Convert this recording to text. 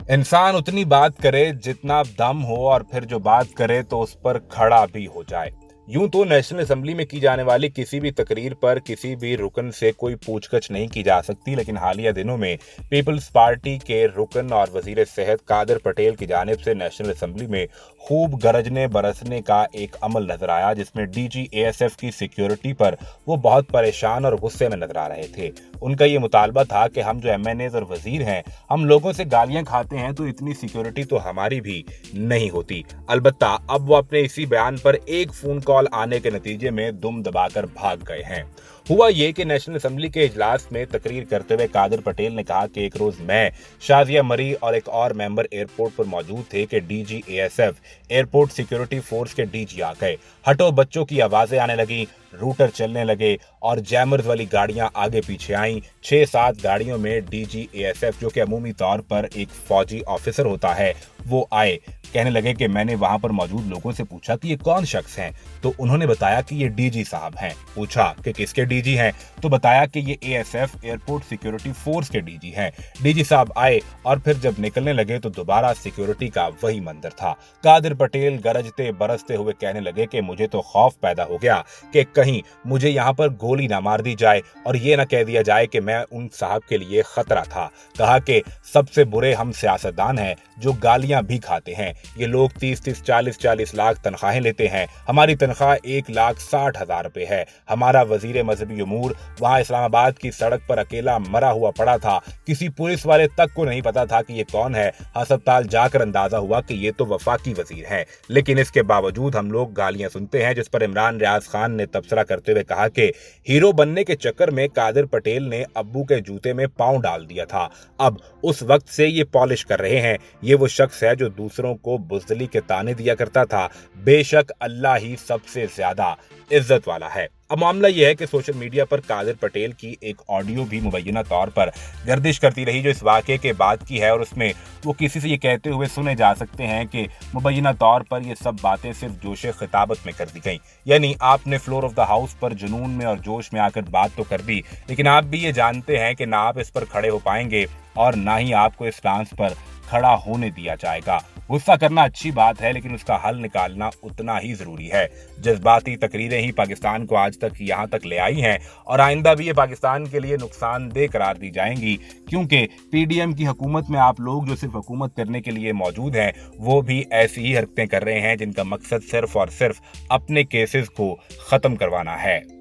इंसान उतनी बात करे जितना दम हो और फिर जो बात करे तो उस पर खड़ा भी हो जाए। यूं तो नेशनल असेंबली में की जाने वाली किसी भी तकरीर पर किसी भी रुकन से कोई पूछगछ नहीं की जा सकती, लेकिन हालिया दिनों में पीपल्स पार्टी के रुकन और वजीर सेहत कादिर पटेल की जानिब से नेशनल असेंबली में खूब गरजने बरसने का एक अमल नजर आया, जिसमें डीजी एएसएफ की सिक्योरिटी पर वो बहुत परेशान और गुस्से में नजर आ रहे थे। उनका ये मुतालबा था कि हम जो एमएनएज और वजीर हैं, हम लोगों से गालियां खाते हैं तो इतनी सिक्योरिटी तो हमारी भी नहीं होती। अलबत्ता अब वो अपने इसी बयान पर एक फोन कॉल आने के नतीजे में दुम दबाकर भाग गए हैं। हुआ ये कि नेशनल असेंबली के इजलास में तकरीर करते हुए कादिर पटेल ने कहा कि एक रोज मैं, शाजिया मरी और एक और मेंबर एयरपोर्ट पर मौजूद थे कि DG ASF airport security force के डीजी आ गए। हटो बच्चों की आवाजें आने लगी, रूटर चलने लगे और जैमर्स वाली गाड़ियां आगे पीछे आईं। 6-7 गाड़ियों में डीजी एएसएफ, जो कि अमूमी तौर पर एक फौजी ऑफिसर होता है, वो आए। कहने लगे कि मैंने वहां पर मौजूद लोगों से पूछा कि ये कौन शख्स हैं, तो उन्होंने बताया कि ये डीजी साहब हैं। पूछा कि किसके डीजी हैं, तो बताया कि ये एएसएफ एयरपोर्ट सिक्योरिटी फोर्स के डीजी हैं। डीजी साहब आए और फिर जब निकलने लगे तो दोबारा सिक्योरिटी का वही मंजर था। कादिर पटेल गरजते बरसते हुए कहने लगे कि मुझे तो खौफ पैदा हो गया कि कहीं मुझे यहाँ पर गोली ना मार दी जाए और ये ना कह दिया जाए कि मैं उन साहब के लिए खतरा था। कहा कि सबसे बुरे हम सियासतदान हैं जो गालियां भी खाते हैं। ये लोग 30-30, 40-40 लाख तनख्वाहें लेते हैं, हमारी तनख्वाह 1,60,000 रुपए है। हमारा वजीर मजहबी उमूर वहां इस्लामाबाद की सड़क पर अकेला मरा हुआ पड़ा था, किसी पुलिस वाले तक को नहीं पता था कि ये कौन है। अस्पताल जाकर अंदाजा हुआ कि ये तो वफाकी वजीर है, लेकिन इसके बावजूद हम लोग गालियां सुनते हैं। जिस पर इमरान रियाज खान ने तबसरा करते हुए कहा कि हीरो बनने के चक्कर में कादिर पटेल ने अब्बू के जूते में पांव डाल दिया था, अब उस वक्त से ये पॉलिश कर रहे हैं। ये वो शख्स है जो दूसरों को बुज़दिली के ताने दिया करता था। बेशक अल्लाह ही सबसे ज्यादा इज्जत वाला है। अब मामला यह है कि सोशल मीडिया पर कादिर पटेल की एक ऑडियो भी मुबैना तौर पर गर्दिश करती रही, जो इस वाक़े के बाद की है, और उसमें वो किसी से ये कहते हुए सुने जा सकते हैं कि मुबैना तौर पर ये सब बातें सिर्फ जोशे खिताबत में कर दी गई। यानी आपने फ्लोर ऑफ द हाउस पर जुनून में और जोश में आकर बात तो कर दी, लेकिन आप भी ये जानते हैं कि ना आप इस पर खड़े हो पाएंगे और ना ही आपको इस डांस पर खड़ा होने दिया जाएगा। गुस्सा करना अच्छी बात है, लेकिन उसका हल निकालना उतना ही जरूरी है। जज्बाती तकरीरें ही पाकिस्तान को आज तक यहाँ तक ले आई हैं और आइंदा भी ये पाकिस्तान के लिए नुकसानदेह करार दी जाएंगी, क्योंकि पीडीएम की हुकूमत में आप लोग जो सिर्फ हुकूमत करने के लिए मौजूद हैं, वो भी ऐसी ही हरकतें कर रहे हैं जिनका मकसद सिर्फ और सिर्फ अपने केसेस को खत्म करवाना है।